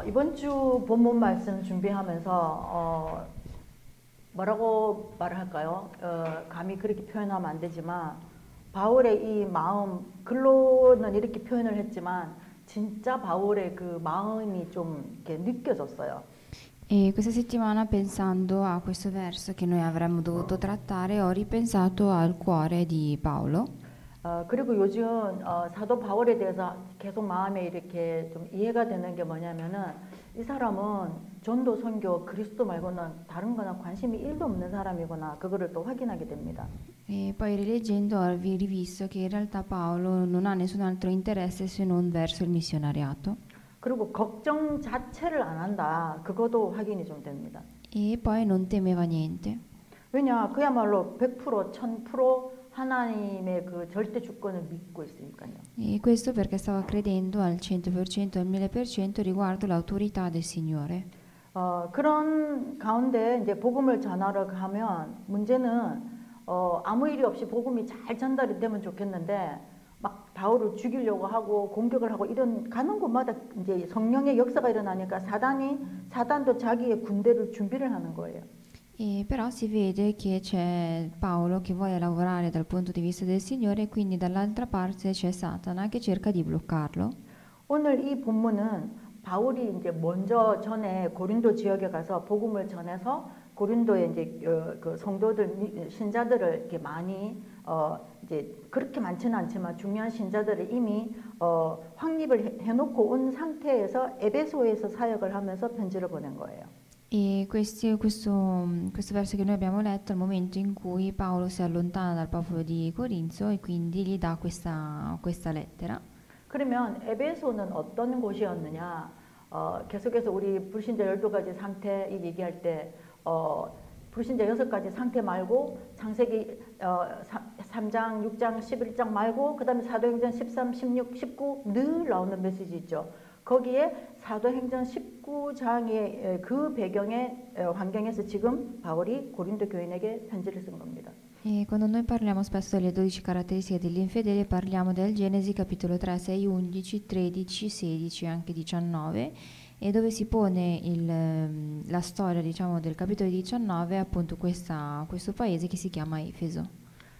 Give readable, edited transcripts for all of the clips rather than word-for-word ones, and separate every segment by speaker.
Speaker 1: 이번 주 본문 말씀 준비하면서 뭐라고 말을 할까요? 감히 그렇게 표현하면 안 되지만 바울의 이 마음, 글로는 이렇게 표현을 했지만 진짜 바울의 그 마음이 좀 이렇게 느껴졌어요.
Speaker 2: E questa settimana, pensando a questo verso che noi avremmo dovuto trattare, ho ripensato al cuore di Paolo.
Speaker 1: 그리고 요즘 사도 바울에 대해서 계속 마음에 이렇게 좀 이해가 되는 게 뭐냐면은 이 사람은 전도 선교 그리스도 말고는 다른 거나 관심이 1도 없는 사람이구나 그거를 또 확인하게 됩니다.
Speaker 2: E poi rileggendo ho rivisto che in realtà Paolo non ha nessun altro interesse se non verso il missionariato.
Speaker 1: 그리고 걱정 자체를 안 한다. 그것도 확인이 좀 됩니다.
Speaker 2: E poi non temeva niente.
Speaker 1: 왜냐 그야말로 100% 1000% 하나님의 그 절대 주권을 믿고 있으니까요.
Speaker 2: E questo perché stava credendo al 100%, al 1000% riguardo l'autorità del Signore.
Speaker 1: 그런 가운데 이제 복음을 전하러 가면 문제는 아무 일이 없이 복음이 잘 전달이 되면 좋겠는데 막 바울을 죽이려고 하고 공격을 하고 이런 가는 곳마다 이제 성령의 역사가 일어나니까 사단도 자기의 군대를 준비를 하는 거예요.
Speaker 2: E però si vede che c'è Paolo che vuole lavorare dal punto di vista del Signore e quindi dall'altra parte c'è Satana che cerca di bloccarlo.
Speaker 1: 오늘 이 본문은 바울이 이제 먼저 전에 고린도 지역에 가서 복음을 전해서 고린도의 이제 그 성도들 신자들을 이렇게 많이 이제 그렇게 많지는 않지만 중요한 신자들을 이미 확립을 해놓고 온 상태에서 에베소에서 사역을 하면서 편지를 보낸 거예요.
Speaker 2: E questo verso che noi abbiamo letto è il momento in cui Paolo si allontana dal popolo di Corinzo e quindi gli dà questa lettera.
Speaker 1: 그러면 에베소는 어떤 곳이었느냐? 계속해서 우리 불신자 12가지 상태 얘기할 때 불신자 6가지 상태 말고 창세기 3장, 6장, 11장 말고 그 다음에 사도행전 13, 16, 19 늘 나오는 메시지 있죠. 거기에 사도행전 19장의 그 배경의 환경에서 지금 바울이 고린도 교인에게 편지를 쓴 겁니다.
Speaker 2: E quando noi parliamo spesso delle 12 caratteristiche dell'infedele, parliamo del Genesi capitolo 3, 6, 11, 13, 16 e anche 19, e dove si pone la storia, diciamo, del capitolo 19 è appunto questo paese che si chiama Efeso.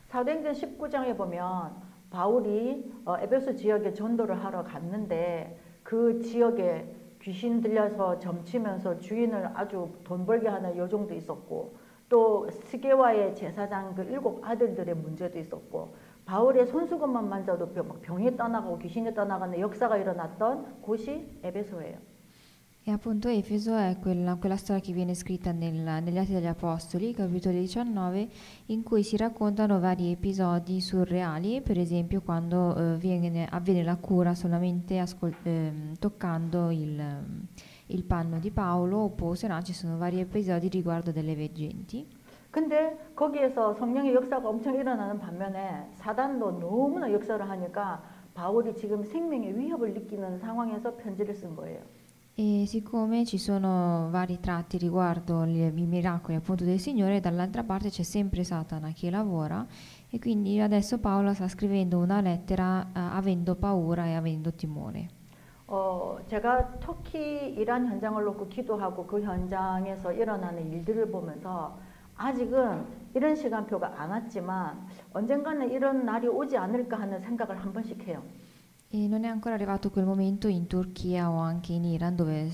Speaker 1: 사도행전 19장에 보면 바울이 에베소 지역에 전도를 하러 갔는데 그 지역에 귀신 들려서 점치면서 주인을 아주 돈 벌게 하는 요정도 있었고 또 스게와의 제사장 그 7 아들들의 문제도 있었고 바울의 손수건만 만져도 병이 떠나가고 귀신이 떠나가는 역사가 일어났던 곳이 에베소예요.
Speaker 2: E appunto Efeso è quella storia che viene scritta negli Atti degli Apostoli, capitolo 19, in cui si raccontano vari episodi surreali, per esempio quando avviene la cura solamente toccando il panno di Paolo, oppure se no ci sono vari episodi riguardo delle veggenti.
Speaker 1: 근데 거기에서 성령의 역사가 엄청 일어나는 반면에 사단도 너무나 역사를 하니까 바울이 지금 생명의 위협을 느끼는 상황에서 편지를 쓴 거예요.
Speaker 2: E siccome ci sono vari tratti riguardo i miracoli appunto del Signore, dall'altra parte c'è sempre Satana che lavora e quindi adesso Paolo sta scrivendo una lettera avendo paura e avendo timore.
Speaker 1: 제가 터키 이란 현장을 놓고 기도하고 그 현장에서 일어나는 일들을 보면서 아직은 이런 시간표가 안 왔지만 언젠가는 이런 날이 오지 않을까 하는 생각을 한 번씩 해요.
Speaker 2: E non è ancora arrivato quel momento in Turchia o anche in Iran dove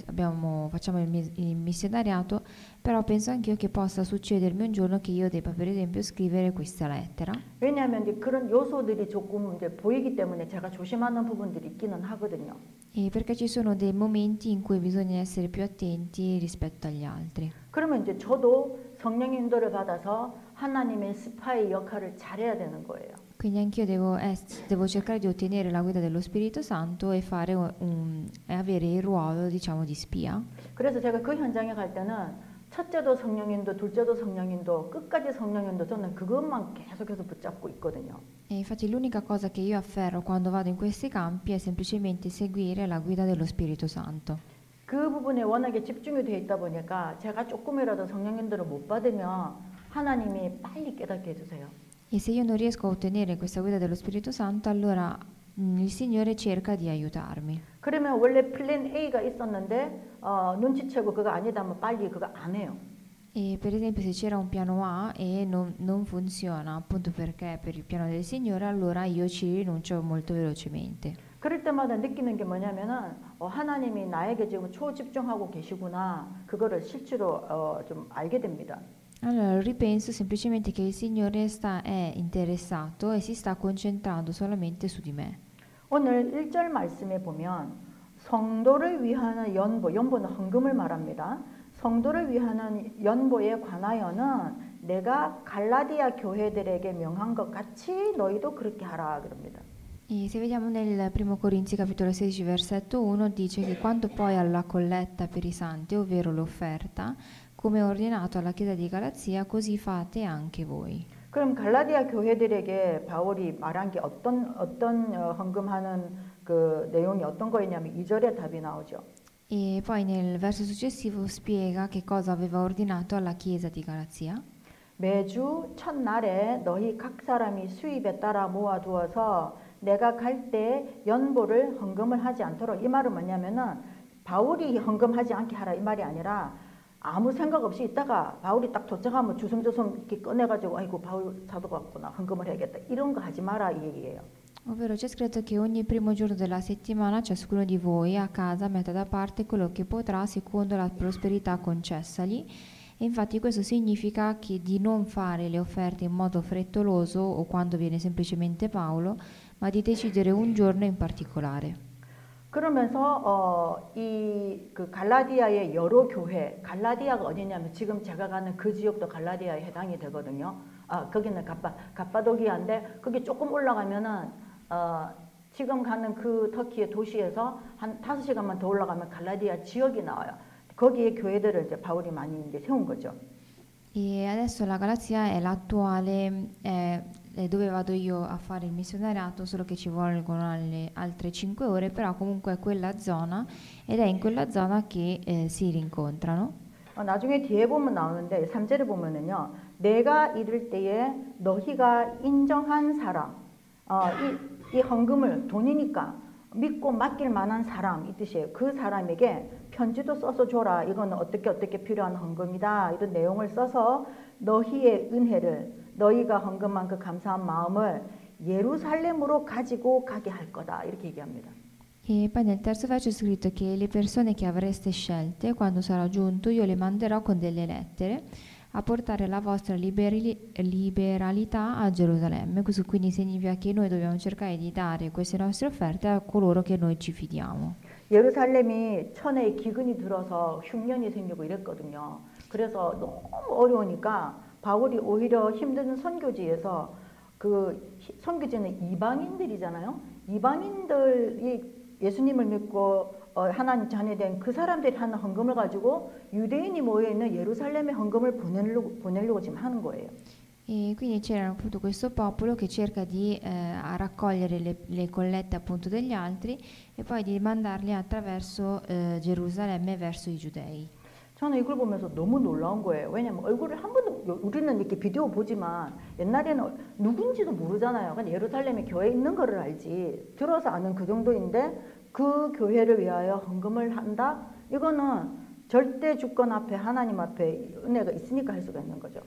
Speaker 2: facciamo il missionariato, però penso anch'io che possa succedermi un giorno che io debba per esempio scrivere questa lettera.
Speaker 1: 왜냐하면 이제 그런 요소들이 조금 이제 보이기 때문에 제가 조심하는 부분들이 있기는 하거든요.
Speaker 2: E perché ci sono dei momenti in cui bisogna essere più attenti rispetto agli altri.
Speaker 1: 그러면 이제 저도 성령 인도를 받아서 하나님의 스파이 역할을 잘해야 되는 거예요.
Speaker 2: Quindi anch'io devo cercare di ottenere la guida dello Spirito Santo e avere il ruolo, diciamo, di spia.
Speaker 1: 그래서 제가 그 현장에 갈 때는 첫째도 성령인도 둘째도 성령인도 끝까지 성령인도 저는 그것만 계속해서 붙잡고 있거든요.
Speaker 2: E infatti l'unica cosa che io afferro quando vado in questi campi è semplicemente seguire la guida dello Spirito Santo.
Speaker 1: 그 부분에 워낙에 집중이 돼 있다 보니까 제가 조금이라도 성령인도를 못 받으면 하나님이 빨리 깨닫게 해주세요.
Speaker 2: E se io non riesco a ottenere questa guida dello Spirito Santo, allora il Signore cerca di aiutarmi.
Speaker 1: 그러면 원래 플랜 A가 있었는데 눈치채고 그거 아니다면 빨리 그거 안 해요.
Speaker 2: E per esempio se c'era un piano A e non funziona, appunto perché per il piano del Signore, allora io ci rinuncio molto velocemente.
Speaker 1: 그럴 때마다 느끼는 게 뭐냐면은 하나님이 나에게 지금 초집중하고 계시구나. 그거를 실제로 좀 알게 됩니다.
Speaker 2: Allora ripenso semplicemente che il Signore è interessato e si sta concentrando solamente su di me.
Speaker 1: 오늘 1절 말씀에 보면 성도를 위하는 연보는 헌금을 말합니다. 성도를 위하는 연보에 관하여는 내가 갈라디아 교회들에게 명한 것 같이 너희도 그렇게 하라 그럽니다.
Speaker 2: E se vediamo nel primo Corinzi capitolo 16 versetto 1 dice che quanto poi alla colletta per i santi, ovvero l'offerta, come ordinato alla chiesa di Galazia, così fate anche voi.
Speaker 1: 그럼 갈라디아 교회들에게 바울이 말한 게 어떤 헌금하는 그 내용이 어떤 거였냐면 2절에 답이 나오죠.
Speaker 2: E poi nel verso successivo spiega che cosa aveva ordinato alla chiesa di Galazia.
Speaker 1: 매주 첫날에 너희 각 사람이 수입에 따라 모아두어서 내가 갈 때 연보를 헌금을 하지 않도록. 이 말은 뭐냐면은 바울이 헌금하지 않게 하라 이 말이 아니라 아무 생각 없이 있다가 바울이 딱 도착하면 주섬주섬 이렇게 꺼내가지고 아이고 바울 사도 같구나 헌금을 해야겠다 이런 거 하지 마라 이 얘기예요.
Speaker 2: Ovvero c'è scritto che ogni primo giorno della settimana ciascuno di voi a casa metta da parte quello che potrà secondo la prosperità concessagli. E infatti questo significa che di non fare le offerte in modo frettoloso o quando viene semplicemente Paolo, ma di decidere un giorno in particolare.
Speaker 1: 그러면서 그 갈라디아의 여러 교회, 갈라디아가 어디냐면 지금 제가 가는 그 지역도 갈라디아에 해당이 되거든요. 거기는 갑바도기아인데 거기 조금 올라가면은 지금 가는 그 터키의 도시에서 한 5시간만 더 올라가면 갈라디아 지역이 나와요. 거기에 교회들을 이제 바울이 많이 이제 세운 거죠.
Speaker 2: E adesso la Galazia è l'attuale, dove vado io a fare il missionariato, solo che ci volgono altre 5 ore, però comunque è quella zona ed è in quella zona che si rincontrano.
Speaker 1: 나중에 뒤에 보면 나오는데 3절에 보면은요. 내가 이를 때에 너희가 인정한 사람, 이 헌금을 돈이니까 믿고 맡길 만한 사람 이 뜻이에요. 그 사람에게 편지도 써서 줘라. 이거는 어떻게 필요한 헌금이다. 이런 내용을 써서 너희의 은혜를 너희가 헌금한 그 감사한 마음을 예루살렘으로 가지고 가게 할 거다. 이렇게 얘기합니다.
Speaker 2: E poi nel terzo verso è scritto che le persone che avreste scelte, quando sarò giunto, io le manderò con delle lettere a portare la vostra liberalità a Gerusalemme. Questo quindi significa che noi dobbiamo cercare di dare queste nostre offerte a coloro che noi ci fidiamo.
Speaker 1: 예루살렘이 천의 기근이 들어서 흉년이 생기고 이랬거든요. 그래서 너무 어려우니까 바울이 오히려 힘든 선교지에서 그 선교지는 이방인들이잖아요. 이방인들이 예수님을 믿고 하나님 자녀된 그 사람들이 하는 헌금을 가지고 유대인이 모여있는 예루살렘에 헌금을 보내려고 지금 하는 거예요.
Speaker 2: E quindi c'era appunto questo popolo che cerca di raccogliere le collette appunto degli altri e poi di mandarle attraverso Gerusalemme verso i giudei.
Speaker 1: 저는 이걸 보면서 너무 놀라운 거예요. 왜냐면 얼굴을 한 번도 우리는 이렇게 비디오 보지만 옛날에는 누군지도 모르잖아요. 그냥 예루살렘에 교회 있는 거를 알지. 들어서 아는 그 정도인데 그 교회를 위하여 헌금을 한다? 이거는 절대 주권 앞에 하나님 앞에 은혜가 있으니까 할 수가 있는 거죠.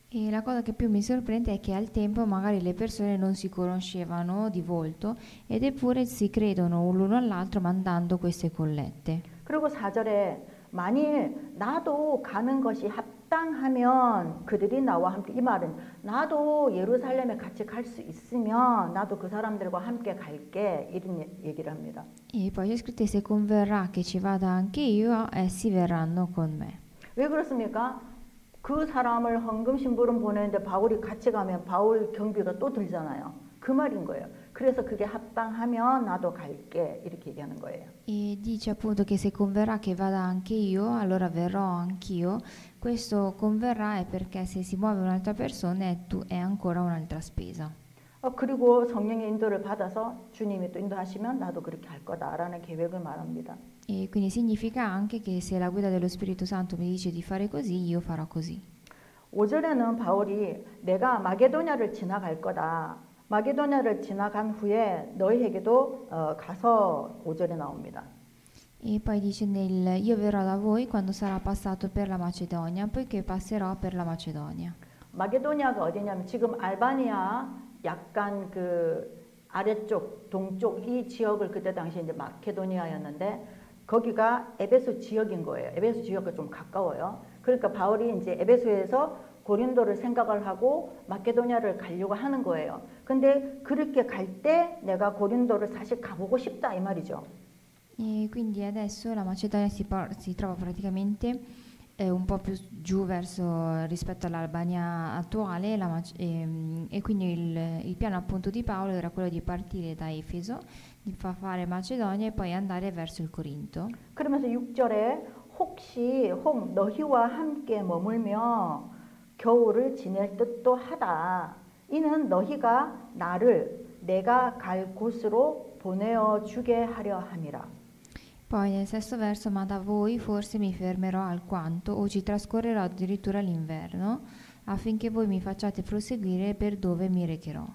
Speaker 2: E la cosa che più mi sorprende è che al tempo magari le persone non si conoscevano di volto ed eppure si credono l'uno all'altro mandando queste collette.
Speaker 1: 그리고 4절에 만일 나도 가는 것이 합당하면 그들이 나와 함께 이 말은 나도 예루살렘에 같이 갈 수 있으면 나도 그 사람들과 함께 갈게 이런 얘기를 합니다.
Speaker 2: E poi c'è scritto se converrà che ci vada anche io, essi verranno con me.
Speaker 1: 왜 그렇습니까? 그 사람을 헌금 심부름 보내는데 바울이 같이 가면 바울 경비가 또 들잖아요. 그 말인 거예요. 그래서 그게 합당하면 나도 갈게 이렇게 얘기하는 거예요.
Speaker 2: E dice appunto che se converrà che vada anche io, allora verrò anch'io. Questo converrà è perché se si muove un'altra persona è ancora un'altra spesa.
Speaker 1: 그리고 성령의 인도를 받아서 주님이 또 인도하시면 나도 그렇게 할 거다라는 계획을 말합니다.
Speaker 2: E quindi significa anche che se la guida dello Spirito Santo mi dice di fare così, io farò così.
Speaker 1: 5절에는 바울이 내가 마게도냐를 지나갈 거다. 마게도냐를 지나간 후에 너희에게도 가서 5절에 나옵니다.
Speaker 2: E poi dice io verrò da voi quando sarà passato per la Macedonia, poiché passerò per la Macedonia.
Speaker 1: 마게도냐가 어디냐면 지금 알바니아 약간 그 아래쪽 동쪽 이 지역을 그때 당시 이제 마케도니아였는데 거기가 에베소 지역인 거예요. 에베소 지역과 좀 가까워요. 그러니까 바울이 이제 에베소에서 고린도를 생각을 하고 마케도니아를 가려고 하는 거예요. 근데 그렇게 갈 때 내가 고린도를 사실 가보고 싶다 이 말이죠.
Speaker 2: E quindi adesso la Macedonia si trova praticamente un po' più giù verso rispetto all'Albania attuale e quindi il piano appunto di Paolo era quello di partire da Efeso, di fare Macedonia e poi andare verso il Corinto.
Speaker 1: 그러면서 6절에 혹 너희와 함께 머물며 겨울을 지낼 듯도 하다. 이는 너희가 나를 내가 갈 곳으로 보내어 주게 하려 함이라.
Speaker 2: Poi nel sesto verso, ma da voi forse mi fermerò alquanto o ci trascorrerò addirittura l'inverno, affinché voi mi facciate proseguire per dove mi recherò.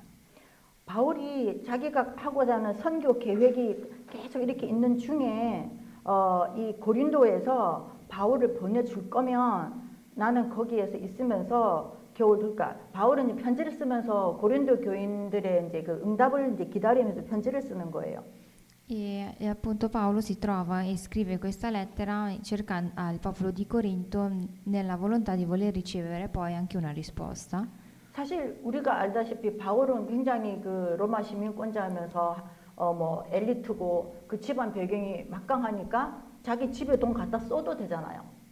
Speaker 1: 바울이 자기가 하고자 하는 선교 계획이 계속 이렇게 있는 중에 이 고린도에서 바울을 보내줄 거면 나는 거기에서 있으면서 겨울 그러니까 바울은 편지를 쓰면서 고린도 교인들의 이제 그 응답을 이제 기다리면서 편지를 쓰는 거예요.
Speaker 2: E appunto Paolo si trova e scrive questa lettera al popolo di Corinto nella volontà di voler ricevere poi anche una risposta.
Speaker 1: 사실 우리가 알다시피 바울은 굉장히 그 로마 시민권자면서 뭐 엘리트고 그 집안 배경이 막강하니까 자기 집에 돈 갖다 써도 되잖아요.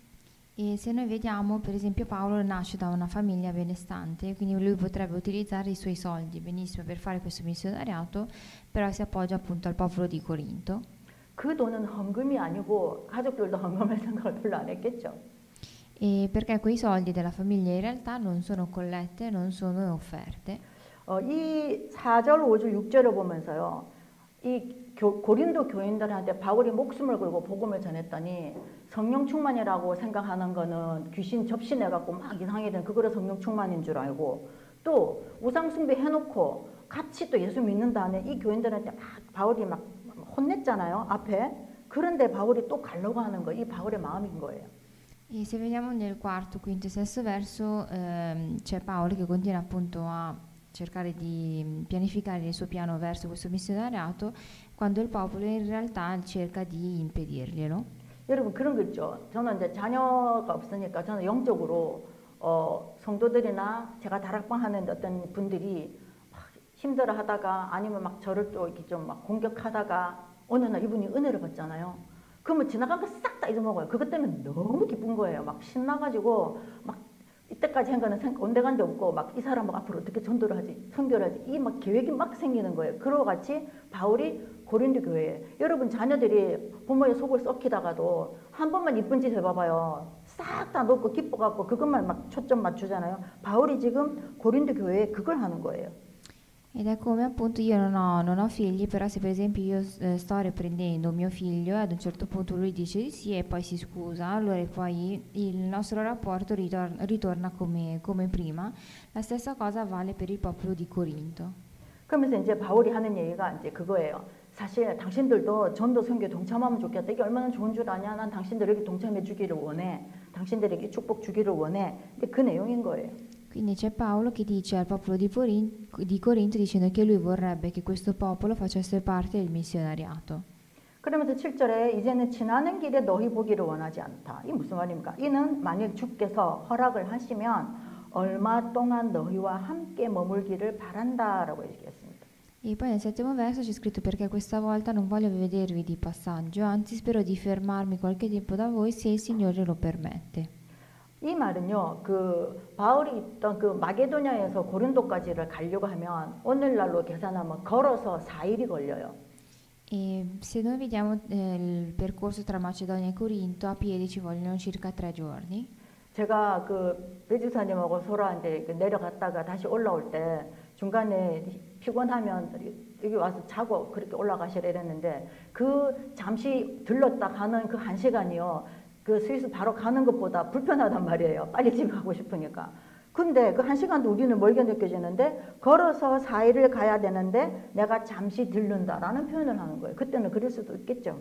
Speaker 2: E se noi vediamo, per esempio, Paolo nasce da una famiglia benestante, quindi lui potrebbe utilizzare i suoi soldi benissimo per fare questo missionariato, però si appoggia appunto al popolo di Corinto.
Speaker 1: 그 돈은 헌금이 아니고 가족들도 헌금을 생각을 별로 안 했겠죠.
Speaker 2: E perché quei soldi della famiglia in realtà non sono collette, non sono offerte.
Speaker 1: 이 4절, 5절, 6절을 보면서요. 이 고린도 교인들한테 바울이 목숨을 걸고 복음을 전했더니 성령 충만이라고 생각하는 거는 귀신 접신해갖고 막 이상하게 된 그거를 성령 충만인 줄 알고 또 우상 숭배 해놓고 같이 또 예수 믿는다는 이 교인들한테 막 바울이 막 혼냈잖아요. 앞에. 그런데 바울이 또 가려고 하는 거, 이 바울의 마음인 거예요.
Speaker 2: E se vediamo nel quarto, quinto e sesto verso c'è Paolo che continua appunto a cercare di pianificare il suo piano verso questo missionariato quando il popolo in realtà cerca di impedirglielo.
Speaker 1: 여러분 그런 거 있죠. 저는 이제 자녀가 없으니까 저는 영적으로 성도들이나 제가 다락방 하는 어떤 분들이 막 힘들어 하다가 아니면 막 저를 또 이렇게 좀 막 공격하다가 어느 날 이분이 은혜를 받잖아요. 그러면 지나간 거 싹 다 잊어먹어요. 그것 때문에 너무 기쁜 거예요. 막 신나가지고 막 이때까지 한 거는 온데간데 없고 막 이 사람 앞으로 어떻게 전도를 하지, 선교를 하지 이 막 계획이 막 생기는 거예요. 그러고 같이 바울이 고린도 교회에 여러분 자녀들이 부모의 속을 썩히다가도 한 번만 이쁜 짓 해봐봐요. 싹 다 놓고 기뻐갖고 그것만 막 초점 맞추잖아요. 바울이 지금 고린도 교회에 그걸 하는 거예요.
Speaker 2: Ed è come appunto io non ho figli, però se per esempio io sto riprendendo mio figlio e ad un certo punto lui dice di sì e poi si scusa, allora poi il nostro rapporto ritorna come prima. La stessa cosa vale per il popolo di Corinto.
Speaker 1: 그러면서 이제 바울이 하는 얘기가 이제 그거예요. 사실 당신들도 전도 선교 동참하면 좋겠다. 이게 얼마나 좋은 줄 아냐? 난 당신들에게 동참해 주기를 원해. 당신들에게 축복 주기를 원해. 근데 그 내용인 거예요.
Speaker 2: Quindi c'è Paolo che dice al popolo di Corinto dicendo che lui vorrebbe che questo popolo facesse parte del missionariato.
Speaker 1: 그러면서 7절에 이제는 지나는 길에 너희 보기를 원하지 않다. 이 무슨 말입니까? 이는 만일 주께서 허락을 하시면 얼마 동안 너희와 함께 머물기를 바란다라고 얘기했습니다.
Speaker 2: E poi nel settimo verso c'è scritto perché questa volta non voglio vedervi di passaggio, anzi spero di fermarmi qualche tempo da voi se il Signore lo permette.
Speaker 1: 이 말은요, 그 바울이 있던 그 마게도냐에서 고린도까지를 가려고 하면 오늘날로 계산하면 걸어서 4일이 걸려요.
Speaker 2: E se noi vediamo il percorso tra Macedonia e Corinto, a piedi ci vogliono circa 3 giorni.
Speaker 1: 제가 그 배주사님하고 소라 이제 내려갔다가 다시 올라올 때 중간에 피곤하면 여기 와서 자고 그렇게 올라가시라 이랬는데 그 잠시 들렀다 가는 그 1시간이요. 그 스위스 바로 가는 것보다 불편하단 말이에요. 빨리 집에 가고 싶으니까. 근데 그 1시간도 우리는 멀게 느껴지는데 걸어서 4일을 가야 되는데 내가 잠시 들른다라는 표현을 하는 거예요. 그때는 그럴 수도 있겠죠.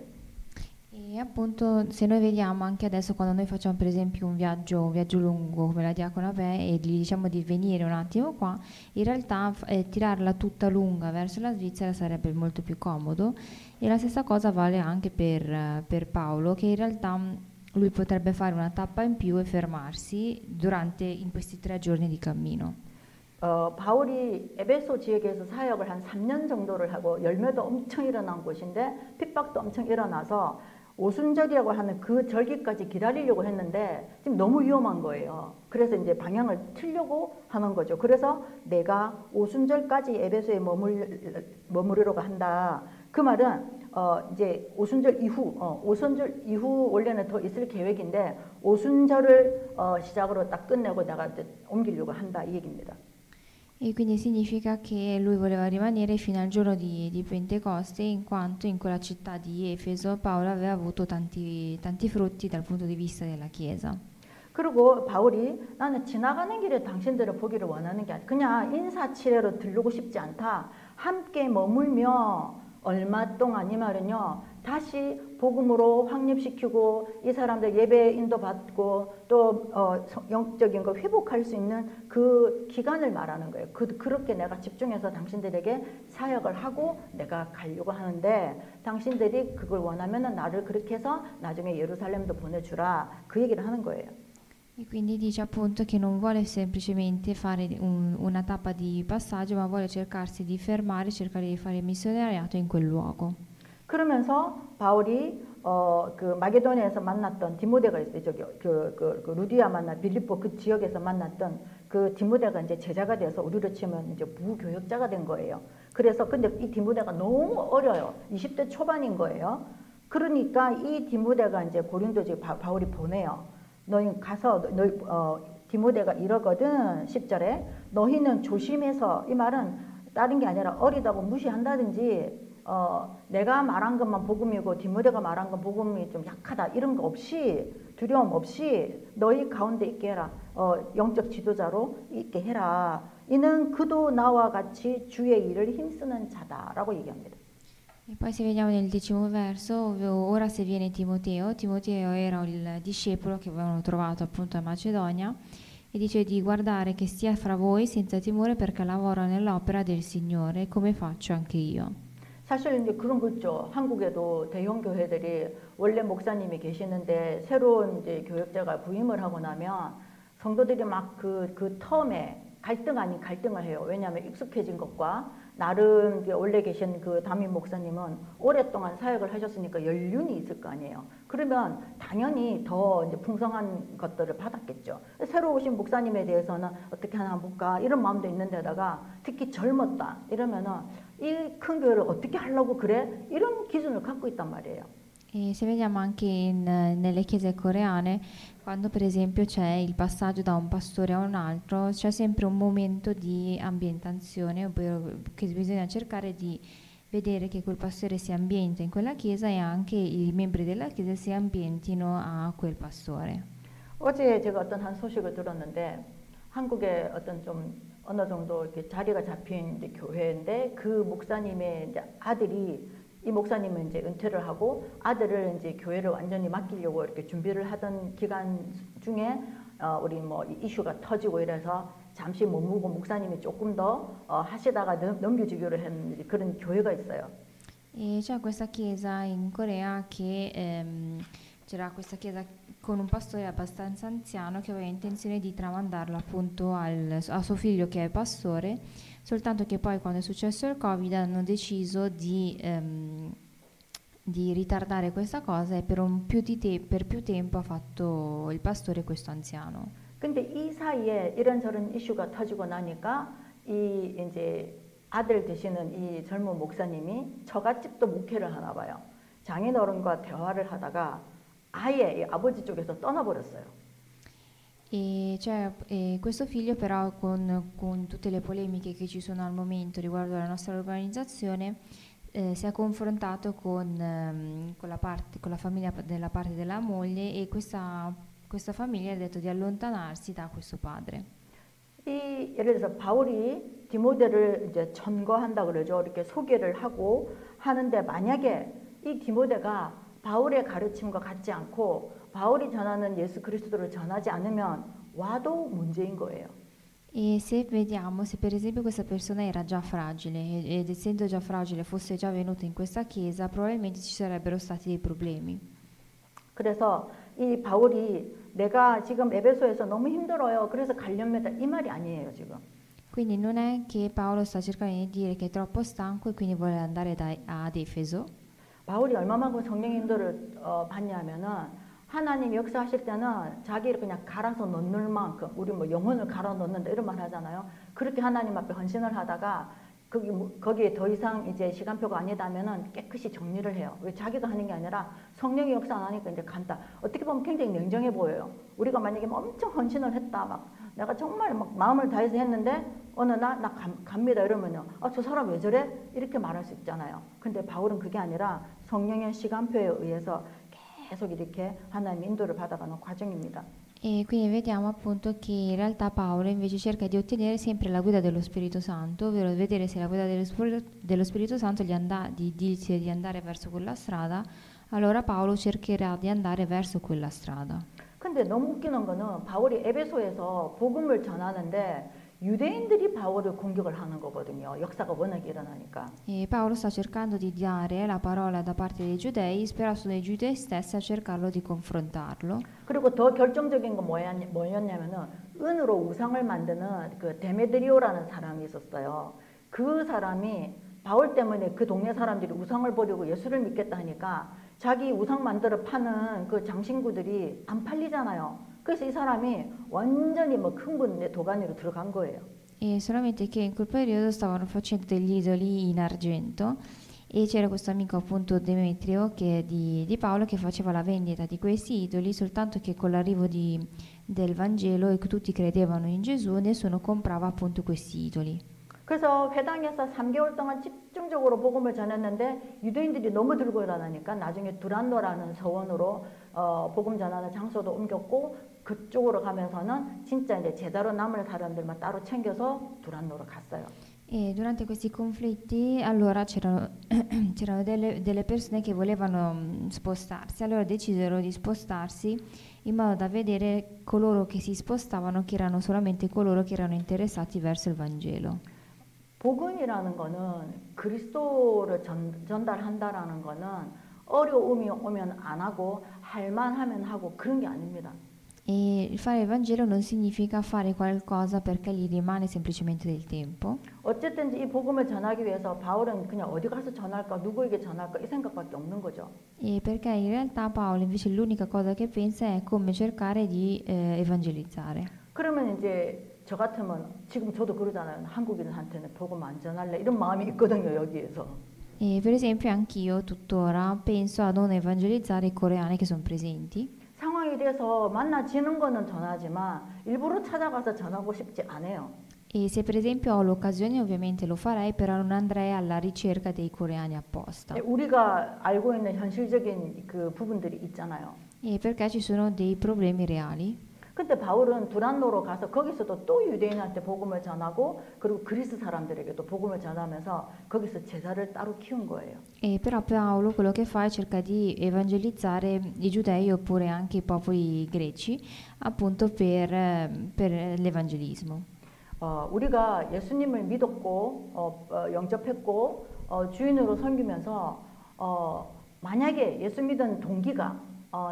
Speaker 2: E appunto se noi vediamo anche adesso quando noi facciamo per esempio un viaggio lungo come la Diaconă Bea e gli diciamo di venire un attimo qua, in realtà tirarla tutta lunga verso la Svizzera sarebbe molto più comodo e la stessa cosa vale anche per Paolo che in realtà lui potrebbe fare una tappa in più e fermarsi in questi 3 giorni di cammino.
Speaker 1: 바울이 에베소 지역에서 사역을 한 3년 정도를 하고 열매도 엄청 일어난 곳인데 핍박도 엄청 일어나서 오순절이라고 하는 그 절기까지 기다리려고 했는데 지금 너무 위험한 거예요. 그래서 이제 방향을 틀려고 하는 거죠. 그래서 내가 오순절까지 에베소에 머무르려고 한다. 그 말은 이제 오순절 이후 원래는 더 있을 계획인데 오순절을 시작으로 딱 끝내고 내가 이제 옮기려고 한다 이 얘기입니다.
Speaker 2: E quindi significa che lui voleva rimanere fino al giorno di Pentecoste, in quanto in quella città di Efeso Paolo aveva avuto tanti frutti dal punto di vista della Chiesa.
Speaker 1: 그리고 바울이 나는 지나가는 길에 당신들을 보기를 원하는 게 아니라 그냥 인사치레로 들르고 싶지 않다. 함께 머물며 얼마 동안 이 말은요. 다시 복음으로 확립시키고 이 사람들 예배 인도받고 또 영적인 거 회복할 수 있는 그 기간을 말하는 거예요. 그렇게 내가 집중해서 당신들에게 사역을 하고 내가 가려고 하는데 당신들이 그걸 원하면은 나를 그렇게 해서 나중에 예루살렘도 보내주라. 그 얘기를 하는 거예요.
Speaker 2: E quindi dice appunto che non vuole semplicemente fare una tappa di passaggio, ma vuole cercarsi di fermare, cercare di fare missionariato in quel luogo.
Speaker 1: 그러면서 바울이 그 마게도니아에서 만났던 디모데가 있어요. 저기 그 루디아 빌립보 그 지역에서 만났던 그 디모데가 이제 제자가 돼서 우리로 치면 이제 무교역자가 된 거예요. 그래서 근데 이 디모데가 너무 어려요. 20대 초반인 거예요. 그러니까 이 디모데가 이제 고린도 지금 바울이 보내요. 너희 가서 디모데가 이러거든 10절에 너희는 조심해서 이 말은 다른 게 아니라 어리다고 무시한다든지 내가 말한 것만 복음이고 디모데가 말한 건 복음이 좀 약하다 이런 거 없이 두려움 없이 너희 가운데 있게 해라. 영적 지도자로 있게 해라. 이는 그도 나와 같이 주의 일을 힘쓰는 자다라고 얘기합니다.
Speaker 2: E poi se vediamo nel 10° verso, ora se viene Timoteo era il discepolo che avevano trovato appunto a Macedonia e dice di guardare che stia fra voi senza timore perché lavora nell'opera del Signore come faccio anche io.
Speaker 1: 사실 이제 그런 거 있죠. 한국에도 대형 교회들이 원래 목사님이 계시는데 새로운 이제 교역자가 부임을 하고 나면 성도들이 막 그 텀에 갈등 아닌 갈등을 해요. 왜냐하면 익숙해진 것과 나름 원래 계신 그 담임 목사님은 오랫동안 사역을 하셨으니까 연륜이 있을 거 아니에요. 그러면 당연히 더 이제 풍성한 것들을 받았겠죠. 새로 오신 목사님에 대해서는 어떻게 하나 볼까 이런 마음도 있는데다가 특히 젊었다 이러면은 이 큰 교회를 어떻게 하려고 그래? 이런 기준을 갖고 있단 말이에요.
Speaker 2: E se vediamo anche nelle chiese coreane, quando per esempio c'è il passaggio da un pastore a un altro, c'è sempre un momento di ambientazione, ovvero che bisogna cercare di vedere che quel pastore si ambienta in quella chiesa e anche i membri della chiesa si ambientino a quel pastore.
Speaker 1: 어제 제가 어떤 한 소식을 들었는데 한국에 어떤 좀 어느 정도 이렇게 자리가 잡힌 이제 교회인데 그 목사님의 이제 아들이 이 목사님은 이제 은퇴를 하고 아들을 이제 교회를 완전히 맡기려고 이렇게 준비를 하던 기간 중에 우리 뭐 이슈가 터지고 이래서 잠시 머무고 목사님이 조금 더 하시다가 넘겨주기로 한 그런 교회가 있어요.
Speaker 2: E c'è questa chiesa in Corea che c'era questa chiesa con un pastore abbastanza anziano che aveva intenzione di tramandarlo appunto a suo figlio che è pastore, soltanto che poi quando è successo il Covid hanno deciso di ritardare questa cosa e per più tempo ha fatto il pastore questo anziano.
Speaker 1: 근데 이 사이에 이런저런 이슈가 터지고 나니까 이 이제 아들 되시는 이 젊은 목사님이 처갓집도 목회를 하나 봐요. 장인어른과 대화를 하다가 아예 아버지 쪽에서 떠나버렸어요.
Speaker 2: Questo figlio però con tutte le polemiche che ci sono al momento riguardo alla nostra organizzazione si è confrontato con la famiglia della parte della moglie e questa famiglia ha detto di allontanarsi da questo padre.
Speaker 1: 예를 들어서 바울이 디모데를 이제 천거한다 그러죠. 이렇게 소개를 하고 하는데 만약에 이 디모데가 바울의 가르침과 같지 않고 바울이 전하는 예수 그리스도를 전하지 않으면 와도 문제인 거예요.
Speaker 2: E se vediamo, se per esempio questa persona era già fragile ed essendo già fragile fosse già venuta in questa chiesa, probabilmente ci sarebbero stati dei problemi.
Speaker 1: 그래서 이 바울이 내가 지금 에베소에서 너무 힘들어요. 그래서 가려면 이 말이 아니에요, 지금.
Speaker 2: Quindi non è che Paolo sta cercando di dire che è troppo stanco e quindi vuole andare ad Efeso.
Speaker 1: 바울이 얼마만큼 성령 인도를 받냐면은 하나님 역사하실 때는 자기를 그냥 갈아서 넣는 만큼 우리 뭐 영혼을 갈아 넣는다 이런 말 하잖아요. 그렇게 하나님 앞에 헌신을 하다가 거기에 더 이상 이제 시간표가 아니다면은 깨끗이 정리를 해요. 왜 자기가 하는 게 아니라 성령이 역사 안 하니까 이제 간다. 어떻게 보면 굉장히 냉정해 보여요. 우리가 만약에 엄청 헌신을 했다, 막 내가 정말 막 마음을 다해서 했는데 어느 날 나 갑니다 이러면요. 아, 저 사람 왜 저래? 이렇게 말할 수 있잖아요. 근데 바울은 그게 아니라 성령의 시간표에 의해서 계속 이렇게 하나님 인도를 받아가는 과정입니다.
Speaker 2: E quindi vediamo appunto che in realtà Paolo invece cerca di ottenere sempre la guida dello Spirito Santo, ovvero vedere se la guida dello Spirito Santo gli dice di andare verso quella strada, allora Paolo cercherà di andare verso quella strada.
Speaker 1: 근데 너무 웃기는 거는 바울이 에베소에서 복음을 전하는데 유대인들이 바울을 공격을 하는 거거든요. 역사가 워낙 일어나니까.
Speaker 2: E Paolo sta cercando di dare la parola da parte dei giudei, però sono i giudei stessi a cercarlo di confrontarlo.
Speaker 1: 그리고 더 결정적인 건 뭐였냐면은 은으로 우상을 만드는 그 데메드리오라는 사람이 있었어요. 그 사람이 바울 때문에 그 동네 사람들이 우상을 버리고 예수를 믿겠다 하니까 자기 우상 만들어 파는 그 장신구들이 안 팔리잖아요. 그래서 이 사람이 완전히 뭐 큰 분의 도가니로 들어간 거예요.
Speaker 2: E solamente che in quel periodo stavano facendo degli idoli in argento e c'era questo amico appunto Demetrio di Paolo che faceva la vendita di questi idoli, soltanto che con l'arrivo del Vangelo e che tutti credevano in Gesù, nessuno comprava appunto questi idoli.
Speaker 1: 그래서 회당에서 3개월 동안 집중적으로 복음을 전했는데 유대인들이 너무 들고 일어나니까 나중에 두란노라는 서원으로 복음 전하는 장소도 옮겼고 그쪽으로 가면서는 진짜 이제 제대로 남을 사람들만 따로 챙겨서 두란노로 갔어요.
Speaker 2: E durante questi conflitti allora c'erano delle persone che volevano spostarsi, allora decisero di spostarsi in modo da vedere coloro che si spostavano che erano solamente coloro che erano interessati verso il Vangelo.
Speaker 1: 복음이라는 거는 그리스도를 전달한다라는 거는 어려움이 오면 안 하고 할만 하면 하고 그런 게 아닙니다.
Speaker 2: E il fare il Vangelo non significa fare qualcosa perché gli rimane semplicemente del tempo.
Speaker 1: 어쨌든 이 복음을 전하기 위해서 바울은 그냥 어디 가서 전할까 누구에게 전할까 이 생각밖에 없는 거죠.
Speaker 2: E perché in realtà Paolo invece l'unica cosa che pensa è come cercare di evangelizzare.
Speaker 1: 그러면 이제 저 같으면 지금 저도 그러잖아요. 한국인한테는 복음 안 전할래 이런 마음이 있거든요 여기에서.
Speaker 2: E per esempio anch'io tuttora penso a non evangelizzare i coreani che sono presenti.
Speaker 1: 상황이 돼서 만나지는 거는 전하지만 일부러 찾아가서 전하고 싶지 않아요.
Speaker 2: E se per esempio ho l'occasione ovviamente lo farei, però non andrei alla ricerca dei coreani apposta.
Speaker 1: 우리가 알고 있는 현실적인 그 부분들이 있잖아요.
Speaker 2: E perché ci sono dei problemi reali.
Speaker 1: 근데 바울은 두란노로 가서 거기서도 또 유대인한테 복음을 전하고 그리고 그리스 사람들에게도 복음을 전하면서 거기서 제자를 따로 키운 거예요.
Speaker 2: E però Paolo quello che fa è cerca di evangelizzare i giudei oppure anche i popoli greci appunto per l'evangelismo.
Speaker 1: 우리가 예수님을 믿었고 영접했고 주인으로 섬기면서 만약에 예수 믿은 동기가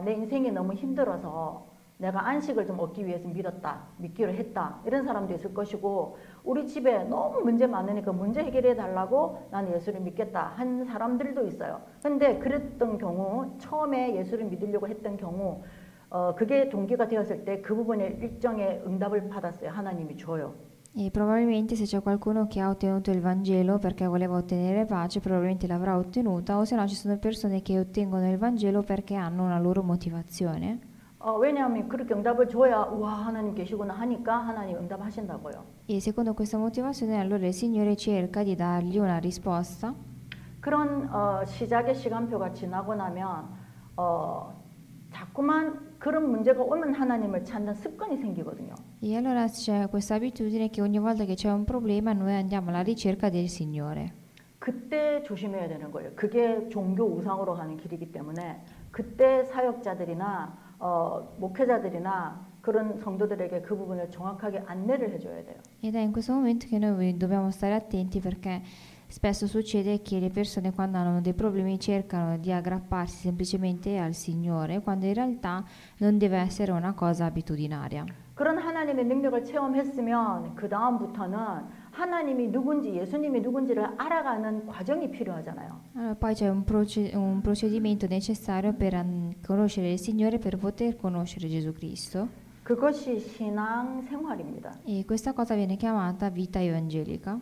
Speaker 1: 내 인생이 너무 힘들어서 내가 안식을 좀 얻기 위해서 믿기로 했다 이런 사람도 있을 것이고 우리 집에 너무 문제 많으니까 문제 해결해 달라고 나는 예수를 믿겠다 한 사람들도 있어요. 근데 그랬던 경우 처음에 예수를 믿으려고 했던 경우 그게 동기가 되었을 때 그 부분에 일정의 응답을 받았어요. 하나님이 줘요.
Speaker 2: E probabilmente se c'è qualcuno che ha ottenuto il Vangelo perché voleva ottenere pace, probabilmente l'avrà ottenuta, o se no ci sono persone che ottengono il Vangelo perché hanno una loro motivazione.
Speaker 1: 왜냐하면 그렇게 응답을 줘야 와 하나님 계시구나 하니까 하나님 응답하신다고요.
Speaker 2: E secondo questa motivazione allora il Signore cerca di dargli una risposta.
Speaker 1: 그런 시작의 시간표가 지나고 나면 자꾸만 그런 문제가 오면 하나님을 찾는 습관이 생기거든요.
Speaker 2: E allora c'è questa abitudine che ogni volta che c'è un problema noi andiamo alla ricerca del Signore.
Speaker 1: 그때 조심해야 되는 거예요. 그게 종교 우상으로 가는 길이기 때문에 그때 사역자들이나 목회자들이나 그런 성도들에게 그 부분을 정확하게 안내를 해줘야 돼요.
Speaker 2: Ed è in questo momento che noi dobbiamo stare attenti perché spesso succede che le persone quando hanno dei problemi cercano di aggrapparsi semplicemente al Signore, quando in realtà non deve essere una cosa abitudinaria.
Speaker 1: 그런 하나님의 능력을 체험했으면 그 다음부터는 하나님이 누군지 예수님이 누군지를 알아가는 과정이 필요하잖아요.
Speaker 2: Allora, poi c'è un procedimento necessario per conoscere il Signore, per poter conoscere Gesù Cristo.
Speaker 1: 그것이 신앙 생활입니다.
Speaker 2: E questa cosa viene chiamata vita evangelica.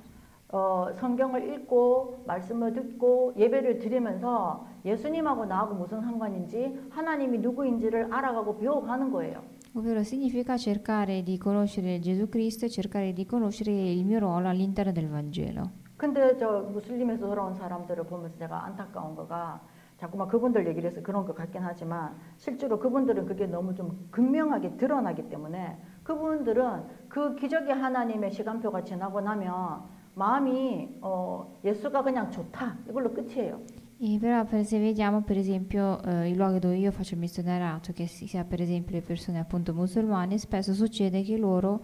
Speaker 1: 성경을 읽고 말씀을 듣고 예배를 드리면서 예수님하고 나하고 무슨 상관인지 하나님이 누구인지를 알아가고 배워가는 거예요.
Speaker 2: Ovvero significa cercare di conoscere Gesù Cristo e cercare di conoscere il mio ruolo all'interno del Vangelo.
Speaker 1: 근데 저 무슬림에서 돌아온 사람들을 보면서 제가 안타까운 거가 자꾸만 그분들 얘기를 해서 그런 것 같긴 하지만 실제로 그분들은 그게 너무 좀 극명하게 드러나기 때문에 그분들은 그 기적의 하나님의 시간표가 지나고 나면 마음이 예수가 그냥 좋다 이걸로 끝이에요.
Speaker 2: E però se vediamo per esempio i luoghi dove io faccio il missionariato, che sia per esempio le persone appunto musulmane, spesso succede che loro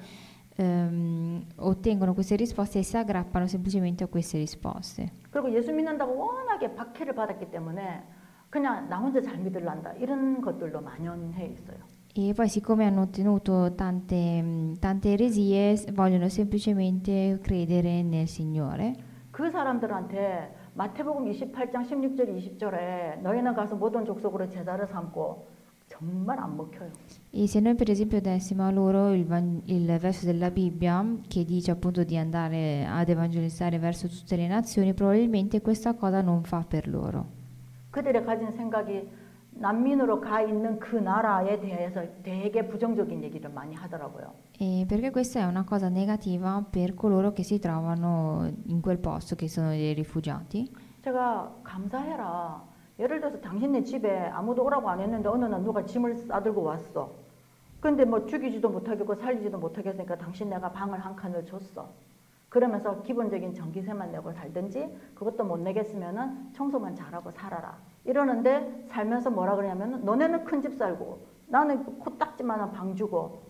Speaker 2: ottengono queste risposte e si aggrappano semplicemente a queste risposte.
Speaker 1: 그리고 예수 믿는다고 워낙에 박해를 받았기 때문에 그냥 나 혼자 잘 믿을란다 이런 것들도 만연해 있어요.
Speaker 2: E poi siccome hanno ottenuto tante eresie, vogliono semplicemente credere nel Signore.
Speaker 1: 그 사람들한테 마태복음 28장 16절 20절에 너희는 가서 모든 족속으로 제자를 삼고 정말 안 먹혀요.
Speaker 2: E se noi per esempio dessimo a loro il verso della Bibbia che dice appunto di andare ad evangelizzare verso tutte le nazioni, probabilmente questa cosa non fa per loro.
Speaker 1: 그들의 가진 생각이 난민으로 가 있는 그 나라에 대해서 되게 부정적인 얘기를 많이 하더라고요.
Speaker 2: E perché questa è una cosa negativa per coloro che si trovano in quel posto, che sono dei rifugiati.
Speaker 1: 제가 감사해라. 예를 들어서 당신네 집에 아무도 오라고 안 했는데 어느 날 누가 짐을 싸들고 왔어. 근데 뭐 죽이지도 못하겠고 살리지도 못하겠으니까 당신 내가 방을 한 칸을 줬어. 그러면서 기본적인 전기세만 내고 살든지 그것도 못 내겠으면은 청소만 잘하고 살아라. 이러는데 살면서 뭐라 그러냐면은 너네는 큰 집 살고 나는 코딱지만한 방 주고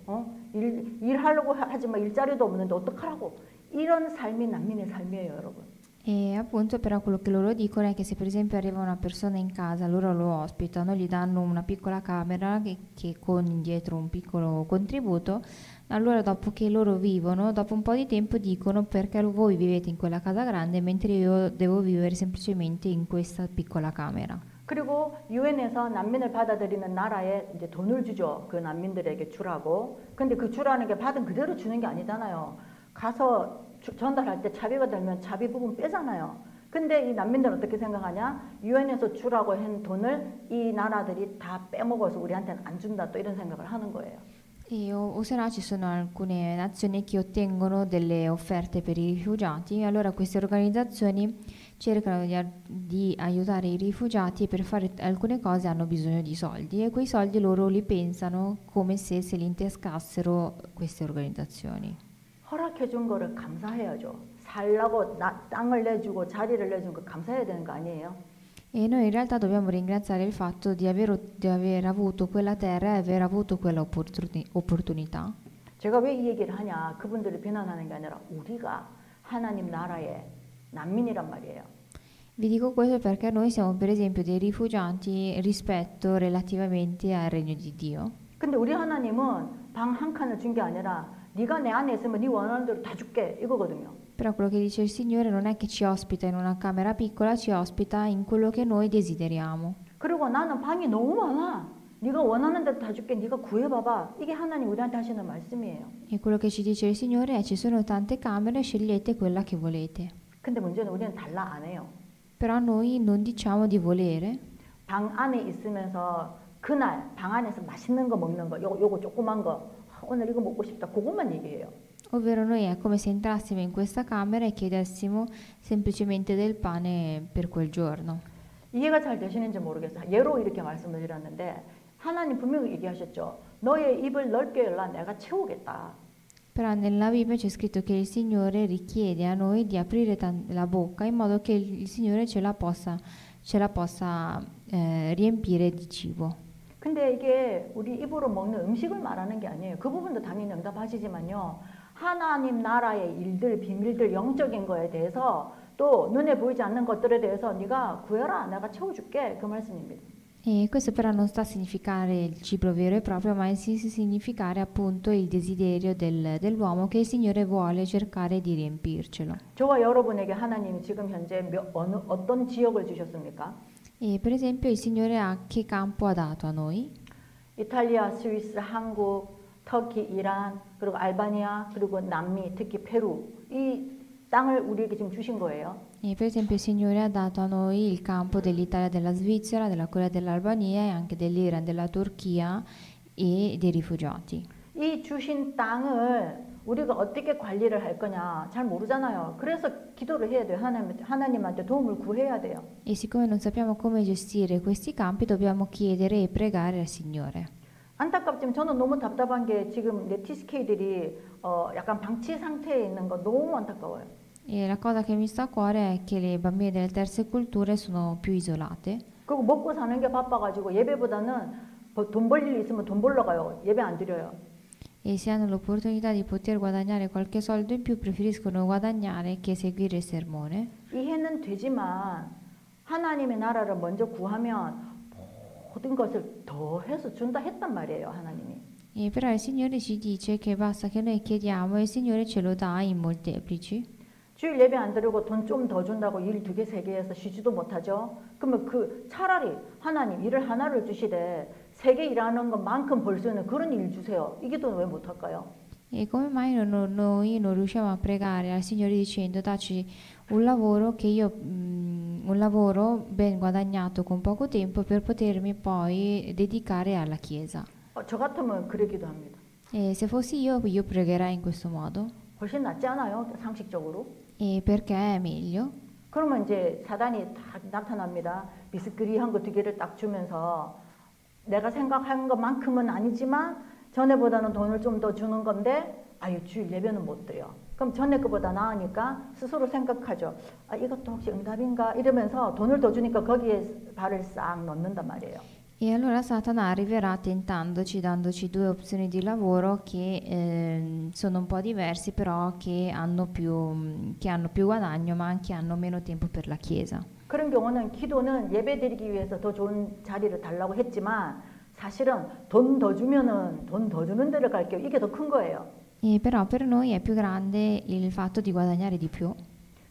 Speaker 1: 일하려고 하지만 일자리도 없는데 어떡하라고. 이런 삶이 난민의 삶이에요, 여러분.
Speaker 2: E appunto però quello che loro dicono è che se per esempio arriva una persona in casa, loro lo ospitano, gli danno una piccola camera che con indietro un piccolo contributo, allora dopo che loro vivono, dopo un po' di tempo dicono perché voi vivete in quella casa grande mentre io devo vivere semplicemente in questa piccola camera.
Speaker 1: 그리고 유엔에서 난민을 받아들이는 나라에 이제 돈을 주죠. 그 난민들에게 주라고. 근데 그 주라는 게 받은 그대로 주는 게 아니잖아요. 가서 전달할 때 차비가 들면 차비 부분 빼잖아요. 근데 이 난민들은 어떻게 생각하냐? 유엔에서 주라고 한 돈을 이 나라들이 다 빼먹어서 우리한테는 안 준다. 또 이런 생각을 하는 거예요.
Speaker 2: O se no ci sono alcune nazioni che ottengono delle offerte per i rifugiati, allora queste organizzazioni cercano di aiutare i rifugiati e per fare alcune cose hanno bisogno di soldi e quei soldi loro li pensano come se li intascassero queste organizzazioni.
Speaker 1: 허락해 준 거를 감사해야죠. 살라고 땅을 내주고 자리를 내준 거 감사해야 되는 거 아니에요?
Speaker 2: E noi in realtà dobbiamo ringraziare il fatto di aver avuto quella terra e aver avuto quella opportunità.
Speaker 1: 제가 왜 이 얘기를 하냐? 그분들을 비난하는 게 아니라 우리가 하나님 나라의 난민이란 말이에요.
Speaker 2: Vi dico questo perché noi siamo per esempio dei rifugiati rispetto relativamente al regno di Dio.
Speaker 1: 근데 우리 하나님은 방 한 칸을 준 게 아니라 네가 내 안에 있으면 네 원하는 대로 다 줄게 이거거든요.
Speaker 2: Però quello che dice il Signore non è che ci ospita in una camera piccola, ci ospita in quello che noi desideriamo.
Speaker 1: 그리고 나는 방이 너무 많아. 네가 원하는 대로 다 줄게. 네가 구해봐봐. 이게 하나님 우리한테 하시는 말씀이에요.
Speaker 2: E quello che ci dice il Signore è ci sono tante camere, scegliete quella che volete.
Speaker 1: 근데 문제는 우리는 달라 안 해요.
Speaker 2: Però noi non diciamo di volere.
Speaker 1: 방 안에 있으면서 그날 방 안에서 맛있는 거 먹는 거, 요거 조그만 거, 오늘 이거 먹고 싶다. 그것만 얘기해요.
Speaker 2: Ovvero noi è come se entrassimo in questa camera e chiedessimo semplicemente del pane per quel giorno.
Speaker 1: 이해가 잘 되시는지 모르겠어요. 예로 이렇게 말씀을 드렸는데 하나님 분명히 얘기하셨죠. 너의 입을 넓게 열라 내가 채우겠다.
Speaker 2: Però nella Bibbia c'è scritto che il Signore richiede a noi di aprire la bocca in modo che il Signore ce la possa riempire di cibo.
Speaker 1: 근데 이게 우리 입으로 먹는 음식을 말하는 게 아니에요. 그 부분도 당연히 응답하시지만요. 하나님 나라의 일들, 비밀들, 영적인 거에 대해서 또 눈에 보이지 않는 것들에 대해서 네가 구해라. 내가 채워줄게. 그 말씀입니다.
Speaker 2: E questo però non sta a significare il cibo vero e proprio, ma si significare appunto il desiderio dell'uomo che il Signore vuole cercare di riempircelo.
Speaker 1: 저와 여러분에게 하나님이 지금 현재 어떤 지역을 주셨습니까?
Speaker 2: E per esempio il Signore che campo ha dato a noi?
Speaker 1: 이탈리아, 스위스, 한국, 터키, 이란, 그리고 알바니아, 그리고 남미, 특히 페루. 이 땅을 우리에게 지금 주신 거예요.
Speaker 2: E per esempio il Signore ha dato a noi il campo dell'Italia, della Svizzera, della Corea dell'Albania e anche dell'Iran, della Turchia e dei rifugiati.
Speaker 1: 이 주신 땅을 우리가 어떻게 관리를 할 거냐 잘 모르잖아요. 그래서 기도를 해야 돼요. 하나님한테 도움을 구해야 돼요.
Speaker 2: E siccome non sappiamo come gestire questi campi, dobbiamo chiedere e pregare al Signore.
Speaker 1: 안타깝지만 저는 너무 답답한 게 지금 내 TSK들이 약간 방치 상태에 있는 거 너무 안타까워요.
Speaker 2: E la cosa che mi sta a cuore è che le bambine delle terze culture sono più isolate.
Speaker 1: 그리고 먹고 사는 게 바빠가지고 예배보다는 돈 벌 일 있으면 돈 벌러 가요. 예배 안 드려요.
Speaker 2: E se hanno l'opportunità di poter guadagnare qualche soldo in più, preferiscono guadagnare che seguire il sermone.
Speaker 1: 이해는 되지만 하나님의 나라를 먼저 구하면 모든 것을 더해서 준다 했단 말이에요. 하나님이.
Speaker 2: E però il Signore ci dice che basta che noi chiediamo e il Signore ce lo dà in molteplici.
Speaker 1: 주일 예배 안 드리고 돈 좀 더 준다고 일 2개, 3개 해서 쉬지도 못하죠. 그러면 그 차라리 하나님 일을 하나를 주시되 3개 일하는 것만큼 벌 수 있는 그런 일 주세요. 이게 또 왜 못할까요?
Speaker 2: E come mai noi non riusciamo a pregare al Signore dicendo dacci un lavoro un lavoro ben guadagnato con poco tempo per potermi poi dedicare alla Chiesa.
Speaker 1: 저 같으면 그러기도 합니다.
Speaker 2: E se fossi io pregherei in questo modo.
Speaker 1: 훨씬 낫지 않아요? 상식적으로.
Speaker 2: E perché è meglio?
Speaker 1: 그러면 이제 사단이 딱 나타납니다. 비스크리한 거 2개를 딱 주면서 내가 생각한 것만큼은 아니지만 전에보다는 돈을 좀 더 주는 건데 아유 주일 예배는 못 드려. 그럼 전에 거보다 나으니까 스스로 생각하죠. 아 이것도 혹시 응답인가 이러면서 돈을 더 주니까 거기에 발을 싹 넣는단 말이에요.
Speaker 2: E allora Satana arriverà tentandoci, dandoci due opzioni di lavoro che sono un po' diversi, però che hanno più guadagno, ma anche hanno meno tempo per la Chiesa.
Speaker 1: 그런 경우는 기도는 예배 드리기 위해서 더 좋은 자리를 달라고 했지만 사실은 돈 더 주면은 돈 더 주는 데를 갈게요. 이게 더 큰 거예요.
Speaker 2: E però per noi è più grande il fatto di guadagnare di più.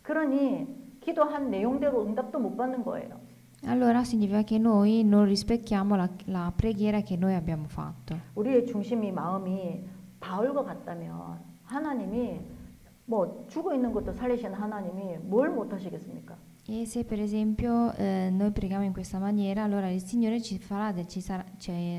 Speaker 1: 그러니 기도한 내용대로 응답도 못 받는 거예요.
Speaker 2: Allora significa che noi non rispecchiamo la preghiera che noi abbiamo fatto.
Speaker 1: 우리의 중심이 마음이 바울과 같다면 하나님이 뭐 죽어 있는 것도 살리시는 하나님이 뭘 못 하시겠습니까?
Speaker 2: E se per esempio noi preghiamo in questa maniera, allora il Signore ci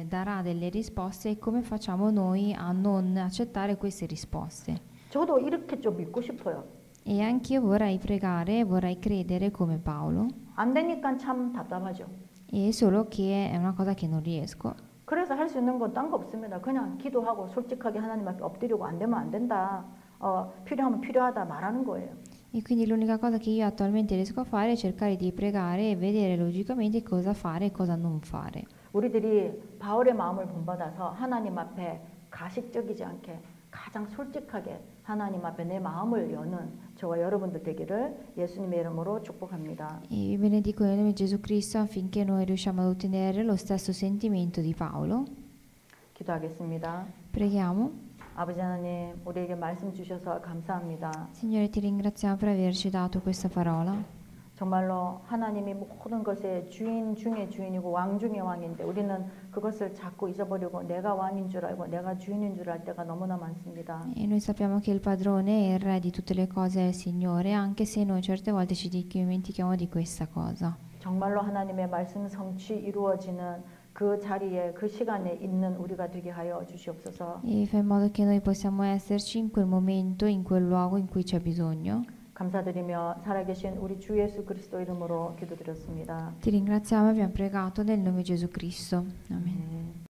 Speaker 2: darà delle risposte e come facciamo noi a non accettare queste risposte?
Speaker 1: 저도 이렇게 좀 믿고 싶어요.
Speaker 2: E anch'io vorrei pregare, vorrei credere come Paolo,
Speaker 1: 안 되니까 참 답답하죠.
Speaker 2: e solo che è una cosa che non riesco.
Speaker 1: 그래서 할 수 있는 건 딴 거 없습니다. 그냥 기도하고 솔직하게 하나님 앞에 엎드리고 안 되면 안 된다. 필요하면 필요하다 말하는 거예요.
Speaker 2: E quindi l'unica cosa che io attualmente riesco a fare è cercare di pregare e vedere logicamente cosa fare e cosa non fare.
Speaker 1: 우리들이 바울의 마음을 본받아서 하나님 앞에 가식적이지 않게 가장 솔직하게 하나님 앞에 내 마음을 여는 저와 여러분들 되기를 예수님의 이름으로 축복합니다.
Speaker 2: E vi benedico nel nome di Gesù Cristo affinché noi riusciamo ad ottenere lo stesso sentimento di Paolo.
Speaker 1: 기도하겠습니다.
Speaker 2: Preghiamo.
Speaker 1: 아버지 하나님, 우리에게 말씀 주셔서 감사합니다.
Speaker 2: Signore, ti ringraziamo per averci dato questa parola.
Speaker 1: 정말로 하나님이 모든 것의 주인 중의 주인이고 왕 중의 왕인데 우리는 그것을 자꾸 잊어버리고 내가 왕인 줄 알고 내가 주인인 줄 알 때가 너무나 많습니다.
Speaker 2: E noi sappiamo che il padrone e il re di tutte le cose è il Signore, anche se noi certe volte ci dimentichiamo di questa cosa.
Speaker 1: 정말로 하나님의 말씀 성취 이루어지는 그 자리에 그 시간에 있는 우리가 되게 하여 주시옵소서.
Speaker 2: E fa in modo che noi possiamo esserci in quel momento, in quel luogo in cui c'è bisogno.
Speaker 1: 감사드리며 살아계신 우리 주 예수 그리스도 이름으로 기도드렸습니다.
Speaker 2: Ti ringraziamo e abbiamo pregato nel nome di Gesù Cristo. Amen.